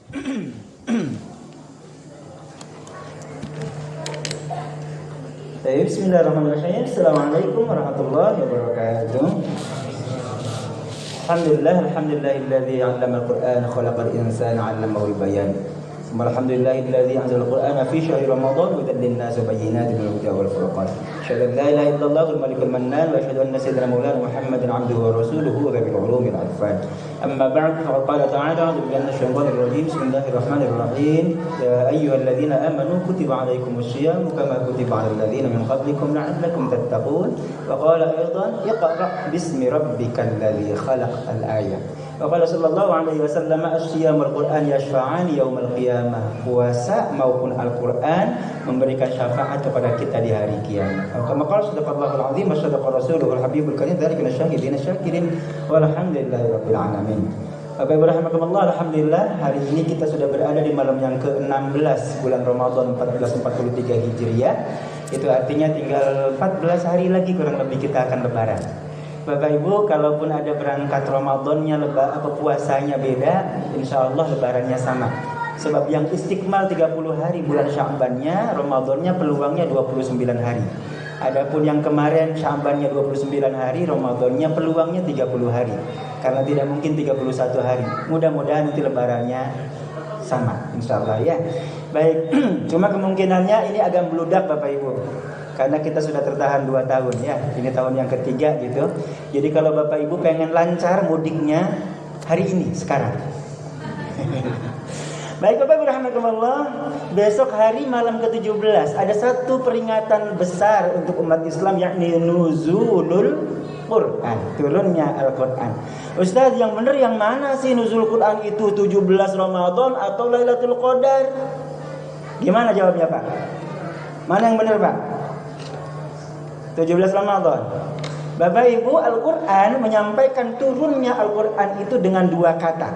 Bismillahirrahmanirrahim. Assalamualaikum warahmatullahi wabarakatuh. Alhamdulillahilladzi 'allama al-Qur'ana khalaqal insana 'allamahu al-bayan. Alhamdulillahilladzi anzala al-Qur'ana fi syahri Ramadan hudan lin-nasi wa bayyinatin minal huda wal furqan. Asyhadu an la ilaha illallahul malikul mannan wa asyhadu anna sayyidina maulana Muhammadan 'abduhu wa rasuluhu wa bil ulumil arfan. Amma ba'd, faqad qala ta'ala a'udzu billahi minasy syaithanir rajim. Bismillahirrahmanirrahim. Ya ayyuhalladzina amanu kutiba 'alaikumus syiyamu kama kutiba 'alal ladzina min qablikum la'allakum tattaqun. Wa qala aidan iqra' bismi rabbikal ladzi khalaq. Al-ayah. Wa qala sallallahu alaihi wasallam as-siyamul Qur'an yashfa'ani yaumal qiyamah. Puasa maupun Al-Qur'an memberikan syafaat kepada kita di hari kiamat. Kama qala sadaqallahul azim wa sadaqa rasuluhul habibul karim dzalika nasyahidina syakirin walhamdulillahi rabbil alamin. Bapak Ibu rahimakumullah, alhamdulillah hari ini kita sudah berada di malam yang ke-16 bulan Ramadan 1443 Hijriah. Itu artinya tinggal 14 hari lagi kurang lebih kita akan lebaran. Bapak Ibu, kalaupun ada berangkat Ramadannya puasanya beda, insya Allah lebarannya sama. Sebab yang istiqmal 30 hari bulan Sya'bannya, Ramadannya peluangnya 29 hari. Adapun yang kemarin Sya'bannya 29 hari, Ramadannya peluangnya 30 hari. Karena tidak mungkin 31 hari. Mudah-mudahan nanti lebarannya sama, insya Allah ya. Baik, cuma kemungkinannya ini agak meludak Bapak Ibu. Karena kita sudah tertahan 2 tahun ya. Ini tahun yang ketiga gitu. Jadi kalau Bapak Ibu pengen lancar mudiknya hari ini, sekarang. Baik Bapak Ibu rahimakumullah, besok hari malam ke-17 ada satu peringatan besar untuk umat Islam, yakni nuzulul Quran, turunnya Al-Quran. Ustaz, yang benar yang mana sih nuzul Quran itu, 17 Ramadan atau Lailatul Qadar? Gimana jawabnya Pak? Mana yang benar Pak? 17 Ramadan. Bapak Ibu, Al-Quran menyampaikan turunnya Al-Quran itu dengan 2 kata,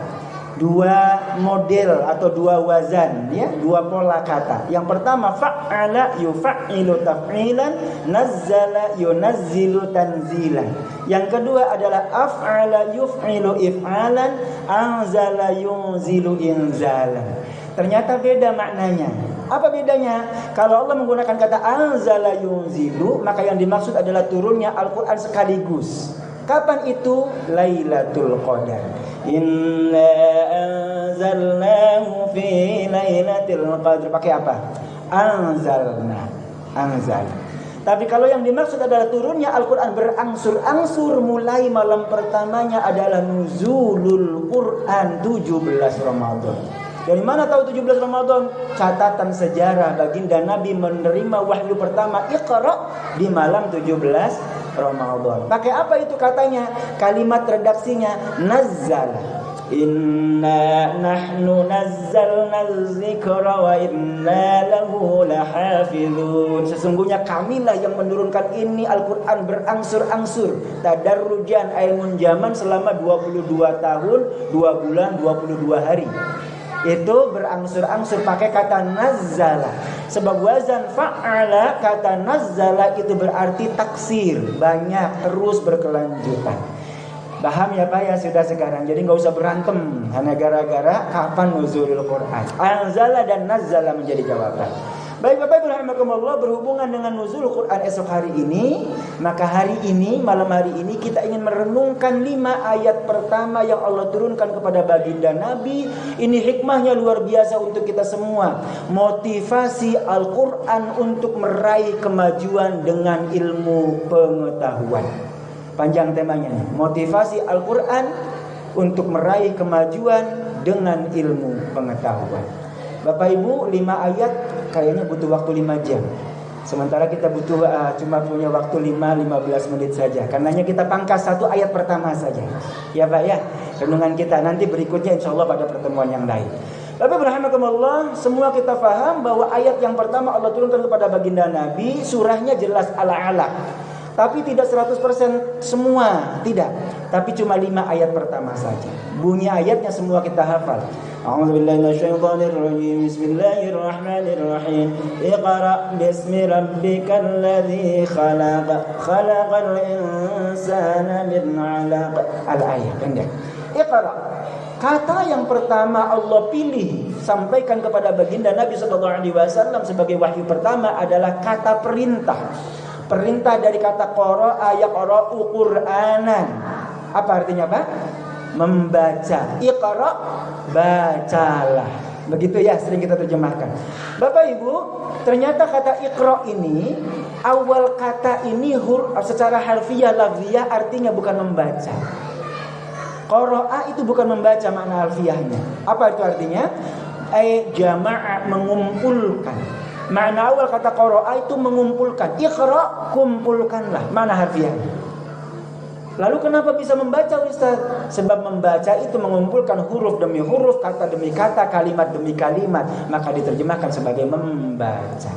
2 model atau 2 wazan ya, 2 pola kata. Yang pertama fa'ala yuf'ilu taf'ilan, nazzala yunazzilu tanzilan. Yang kedua adalah af'ala yuf'ilu if'alan, anzala yunzilu inzalan. Ternyata beda maknanya. Apa bedanya? Kalau Allah menggunakan kata anzala yunzilu, maka yang dimaksud adalah turunnya Al-Quran sekaligus. Kapan itu? Lailatul Qadar. Inna anzalnahu fi lailatul qadar. Pakai apa? Anzalna. Anzal. Tapi kalau yang dimaksud adalah turunnya Al-Quran berangsur-angsur, mulai malam pertamanya adalah nuzulul Quran 17 Ramadan. Dari mana tahu 17 Ramadan? Catatan sejarah, baginda Nabi menerima wahyu pertama Iqra di malam 17 Ramadan. Pakai apa itu katanya? Kalimat redaksinya nazzala. Inna nahnu nazzalna dzikra wa inna lahu lahafizun. Sesungguhnya kamilah yang menurunkan ini Al-Quran berangsur-angsur, tadarrujan, ay munjaman selama 22 tahun, 2 bulan, 22 hari. Itu berangsur-angsur pakai kata nazzala. Sebab wazan fa'ala, kata nazzala itu berarti taksir, banyak, terus berkelanjutan. Paham ya Pak ya sudah sekarang. Jadi gak usah berantem hanya gara-gara kapan nuzulul Quran. Anzala dan nazzala menjadi jawaban. Baik Bapak Ibu rahimakumullah, berhubungan dengan nuzul Quran esok hari ini, maka hari ini, malam hari ini kita ingin merenungkan 5 ayat pertama yang Allah turunkan kepada baginda Nabi. Ini hikmahnya luar biasa untuk kita semua. Motivasi Al-Quran untuk meraih kemajuan dengan ilmu pengetahuan. Panjang temanya nih. Motivasi Al-Quran untuk meraih kemajuan dengan ilmu pengetahuan. Bapak Ibu, 5 ayat kayaknya butuh waktu 5 jam. Sementara kita butuh cuma punya waktu 5-15 menit saja. Karenanya kita pangkas 1 ayat pertama saja. Ya Pak ya, renungan kita nanti berikutnya insya Allah pada pertemuan yang lain. Bapak rahimakumullah, semua kita paham bahwa ayat yang pertama Allah turunkan kepada baginda Nabi, surahnya jelas Al-Alaq. Tapi tidak 100% semua, tidak. Tapi cuma 5 ayat pertama saja. Bunyi ayatnya semua kita hafal. A'udzubillahi minasyaitonir rajim. Bismillahirrahmanirrahim. Iqra' bismi rabbikal ladzi khalaq. Khalaqal insana min 'alaq. Al-ayat pendek. Iqra'. Kata yang pertama Allah pilih sampaikan kepada baginda Nabi SAW sebagai wahyu pertama adalah kata perintah. Perintah dari kata qara'a yaqra'u Qur'anan. Apa artinya, Pak? Membaca. Iqra, bacalah. Begitu ya, sering kita terjemahkan. Bapak Ibu, ternyata kata iqra ini, awal kata ini secara harfiah lafziyah artinya bukan membaca. Qara'a itu bukan membaca makna harfiahnya. Apa itu artinya? Jama'a, mengumpulkan. Makna awal kata qara'a itu mengumpulkan. Iqra, kumpulkanlah, makna harfiahnya. Lalu kenapa bisa membaca, Ustaz? Sebab membaca itu mengumpulkan huruf demi huruf, kata demi kata, kalimat demi kalimat, maka diterjemahkan sebagai membaca.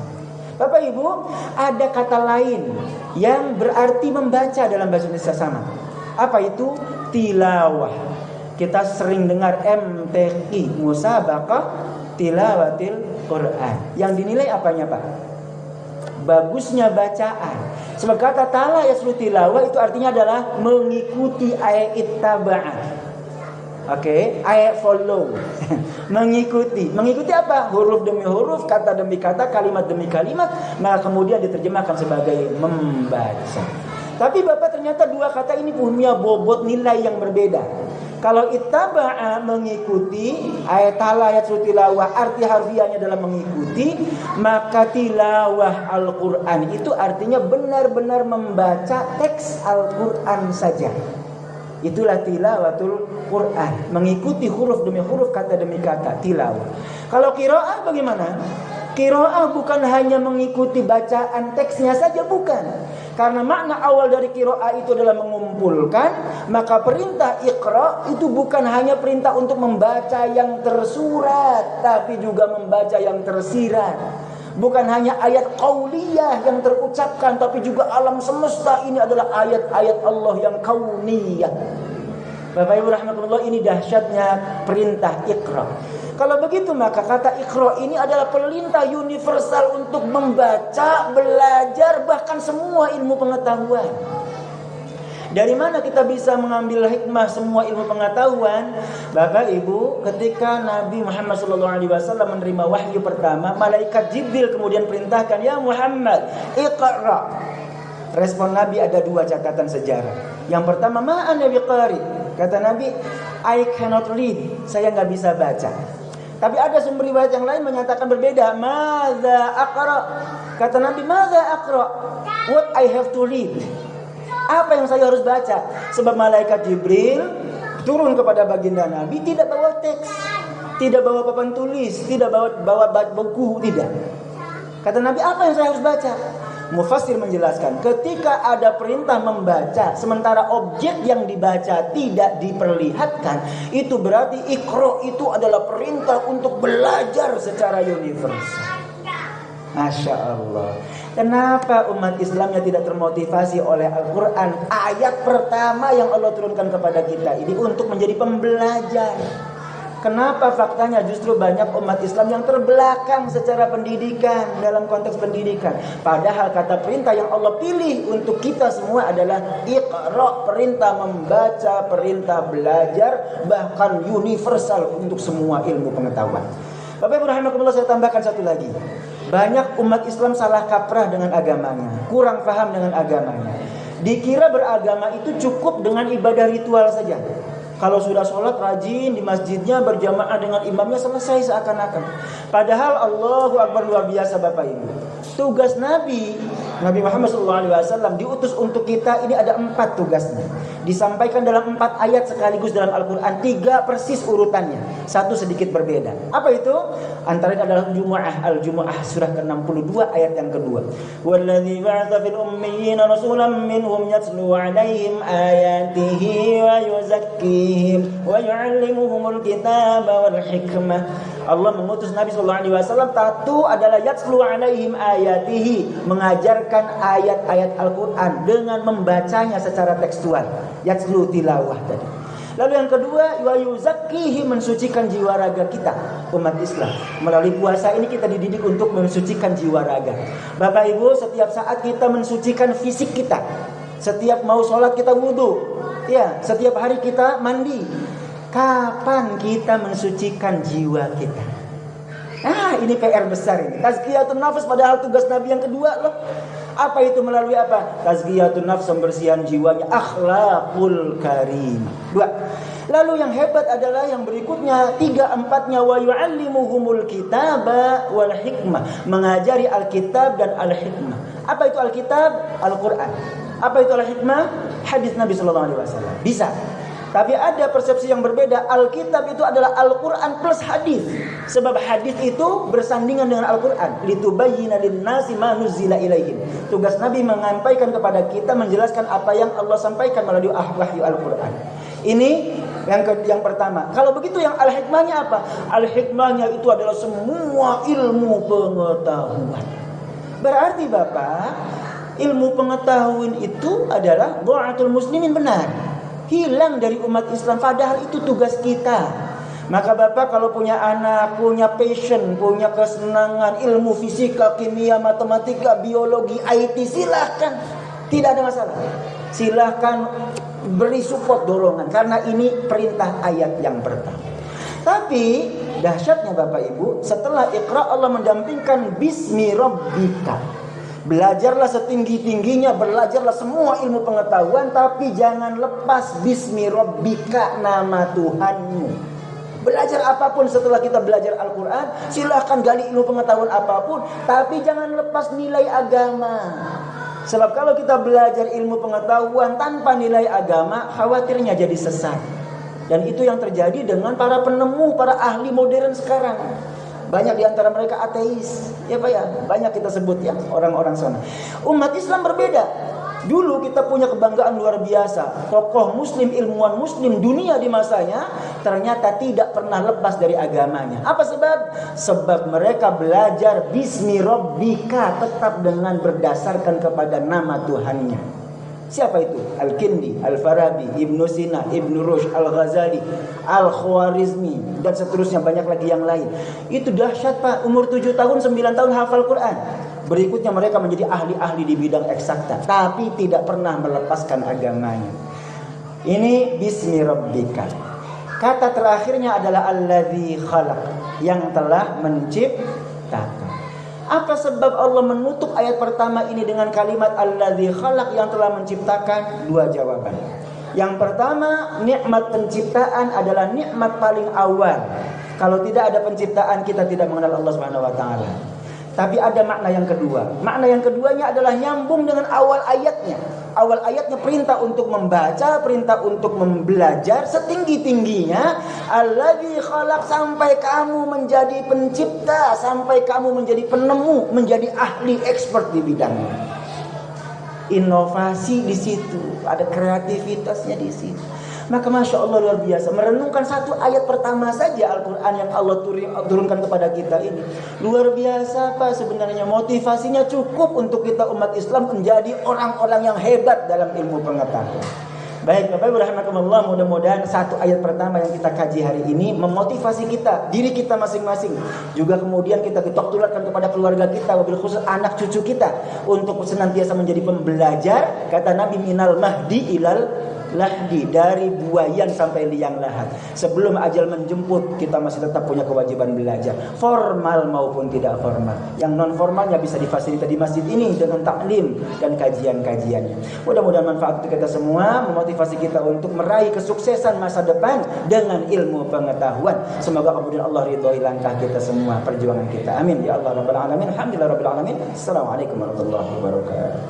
Bapak Ibu, ada kata lain yang berarti membaca dalam bahasa Indonesia sama. Apa itu? Tilawah. Kita sering dengar MTQ, Musabaqah Tilawatil Quran. Yang dinilai apanya, Pak? Bagusnya bacaan. Sebab kata tala yaslu tilawah itu artinya adalah mengikuti, ayat ittaba'ah. Oke, ayat follow. Mengikuti. Mengikuti apa? Huruf demi huruf, kata demi kata, kalimat demi kalimat, maka kemudian diterjemahkan sebagai membaca. Tapi Bapak, ternyata dua kata ini punya bobot nilai yang berbeda. Kalau ittaba'a mengikuti, ayat tala yaslu tilawah arti harfiahnya adalah mengikuti, maka tilawah Al-Qur'an itu artinya benar-benar membaca teks Al-Qur'an saja. Itulah tilawatul Qur'an, mengikuti huruf demi huruf, kata demi kata, tilawah. Kalau qiraah bagaimana? Qiraah bukan hanya mengikuti bacaan teksnya saja, bukan. Karena makna awal dari qiraah itu adalah mengumpulkan, maka perintah iqra itu bukan hanya perintah untuk membaca yang tersurat, tapi juga membaca yang tersirat. Bukan hanya ayat qauliyah yang terucapkan, tapi juga alam semesta ini adalah ayat-ayat Allah yang kauniyah. Bapak Ibu rahmatullah, ini dahsyatnya perintah iqra. Kalau begitu maka kata iqra ini adalah perintah universal untuk membaca, belajar, bahkan semua ilmu pengetahuan. Dari mana kita bisa mengambil hikmah semua ilmu pengetahuan? Bapak Ibu, ketika Nabi Muhammad SAW menerima wahyu pertama, malaikat Jibril kemudian perintahkan, "Ya Muhammad, iqra." Respon Nabi ada dua catatan sejarah. Yang pertama, "Ma ana biqari." Kata Nabi, "I cannot read." Saya nggak bisa baca. Tapi ada sumber riwayat yang lain menyatakan berbeda. "Madza aqra?" Kata Nabi, "Madza aqra?" What I have to read. Apa yang saya harus baca? Sebab malaikat Jibril turun kepada baginda Nabi tidak bawa teks, tidak bawa papan tulis, tidak bawa buku, tidak. Kata Nabi, apa yang saya harus baca? Mufassir menjelaskan, ketika ada perintah membaca sementara objek yang dibaca tidak diperlihatkan, itu berarti iqra itu adalah perintah untuk belajar secara universal. Masya Allah. Kenapa umat Islamnya tidak termotivasi oleh Al-Quran, ayat pertama yang Allah turunkan kepada kita ini, untuk menjadi pembelajar? Kenapa faktanya justru banyak umat Islam yang terbelakang secara pendidikan, dalam konteks pendidikan? Padahal kata perintah yang Allah pilih untuk kita semua adalah iqra, perintah membaca, perintah belajar, bahkan universal untuk semua ilmu pengetahuan. Bapak Ibu rahimakumullah, saya tambahkan satu lagi. Banyak umat Islam salah kaprah dengan agamanya, kurang paham dengan agamanya. Dikira beragama itu cukup dengan ibadah ritual saja. Kalau sudah sholat rajin di masjidnya, berjamaah dengan imamnya, selesai seakan-akan. Padahal Allahu Akbar, luar biasa Bapak Ibu. Tugas Nabi Muhammad SAW diutus untuk kita ini ada 4 tugasnya. Disampaikan dalam 4 ayat sekaligus dalam Al-Quran. 3 persis urutannya, 1 sedikit berbeda. Apa itu? Antaranya adalah Al-Jumu'ah surah ke-62 ayat yang kedua. Walladzi ba'atsa fil ummiyina rasulan minhum yatlu 'alaihim ayatihi wa yuzakkihim wa yu'allimuhumul kitaba wal hikmah. Allah mengutus Nabi SAW, satu adalah yatlu 'alaihim ayatihi, mengajarkan ayat-ayat Al-Quran dengan membacanya secara tekstual. Yatlu tilawah tadi. Lalu yang kedua, wa yuzakkihi, mensucikan jiwa raga kita umat Islam. Melalui puasa ini kita dididik untuk mensucikan jiwa raga. Bapak Ibu, setiap saat kita mensucikan fisik kita. Setiap mau sholat kita wudu. Ya, setiap hari kita mandi. Kapan kita mensucikan jiwa kita? Ini PR besar ini. Tazkiyatun nafs padahal tugas Nabi yang kedua loh. Apa itu melalui apa? Tazkiyatun nafs, pembersihan jiwanya, akhlaqul karim. 2. Lalu yang hebat adalah yang berikutnya, 3-4-nya, wa yu'allimuhumul kitaba wal hikmah, mengajari Alkitab dan Al-hikmah. Apa itu Alkitab? Al-Qur'an. Apa itu Al-hikmah? Hadis Nabi sallallahu alaihi wasallam. Bisa. Tapi ada persepsi yang berbeda. Alkitab itu adalah Al-Quran plus hadis. Sebab hadis itu bersandingan dengan Al-Quran. Litubayyina lin-nasi ma nuzzila ilaihim. Tugas Nabi menyampaikan kepada kita, menjelaskan apa yang Allah sampaikan melalui wahyu Al-Quran. Ini yang pertama. Kalau begitu yang al-hikmahnya apa? Al-hikmahnya itu adalah semua ilmu pengetahuan. Berarti Bapak, ilmu pengetahuan itu adalah dha'atul muslimin, benar. Hilang dari umat Islam, padahal itu tugas kita. Maka Bapak kalau punya anak, punya passion, punya kesenangan, ilmu fisika, kimia, matematika, biologi, IT, silahkan. Tidak ada masalah. Silahkan beri support, dorongan. Karena ini perintah ayat yang pertama. Tapi dahsyatnya Bapak Ibu, setelah Iqra Allah mendampingkan Bismi Rabbika. Belajarlah setinggi-tingginya, belajarlah semua ilmu pengetahuan, tapi jangan lepas Bismi Rabbika, nama Tuhanmu. Belajar apapun setelah kita belajar Al-Quran, silahkan gali ilmu pengetahuan apapun, tapi jangan lepas nilai agama. Sebab kalau kita belajar ilmu pengetahuan tanpa nilai agama, khawatirnya jadi sesat. Dan itu yang terjadi dengan para penemu, para ahli modern sekarang. Banyak di antara mereka ateis. Ya Pak ya, banyak kita sebut ya orang-orang sana. Umat Islam berbeda. Dulu kita punya kebanggaan luar biasa. Tokoh muslim, ilmuwan muslim dunia di masanya ternyata tidak pernah lepas dari agamanya. Apa sebab? Sebab mereka belajar Bismi Rabbika, tetap dengan berdasarkan kepada nama Tuhannya. Siapa itu? Al-Kindi, Al-Farabi, Ibnu Sina, Ibnu Rushd, Al-Ghazali, Al-Khwarizmi, dan seterusnya, banyak lagi yang lain. Itu dahsyat Pak, umur 7 tahun, 9 tahun hafal Quran. Berikutnya mereka menjadi ahli-ahli di bidang eksakta, tapi tidak pernah melepaskan agamanya. Ini Bismi Rabbika. Kata terakhirnya adalah Alladzi khalaq, yang telah menciptakan. Apa sebab Allah menutup ayat pertama ini dengan kalimat Alladzi khalaq, yang telah menciptakan? 2 jawaban. Yang pertama, nikmat penciptaan adalah nikmat paling awal. Kalau tidak ada penciptaan, kita tidak mengenal Allah Subhanahu wa taala. Tapi ada makna yang kedua. Makna yang keduanya adalah nyambung dengan awal ayatnya. Awal ayatnya perintah untuk membaca, perintah untuk membelajar setinggi-tingginya. Alladzi khalaq, sampai kamu menjadi pencipta, sampai kamu menjadi penemu, menjadi ahli expert di bidangnya. Inovasi di situ, ada kreativitasnya di situ. Maka Masya Allah luar biasa, merenungkan satu ayat pertama saja Al-Quran yang Allah turunkan kepada kita ini, luar biasa Pak. Sebenarnya motivasinya cukup untuk kita umat Islam menjadi orang-orang yang hebat dalam ilmu pengetahuan. Baik Bapak Ibu rahimakumullah, mudah-mudahan satu ayat pertama yang kita kaji hari ini memotivasi kita, diri kita masing-masing. Juga kemudian kita tularkan kepada keluarga kita, wabil khusus anak cucu kita, untuk senantiasa menjadi pembelajar. Kata Nabi, minal mahdi ilal lahdi, dari buayan sampai liang lahat. Sebelum ajal menjemput, kita masih tetap punya kewajiban belajar, formal maupun tidak formal. Yang non formalnya bisa difasilitasi di masjid ini dengan taklim dan kajian-kajiannya. Mudah-mudahan manfaat untuk kita semua, memotivasi kita untuk meraih kesuksesan masa depan dengan ilmu pengetahuan. Semoga kemudian Allah ridhoi langkah kita semua, perjuangan kita. Amin ya Allah rabbal alamin. Alhamdulillah rabbil alamin. Assalamualaikum warahmatullahi wabarakatuh.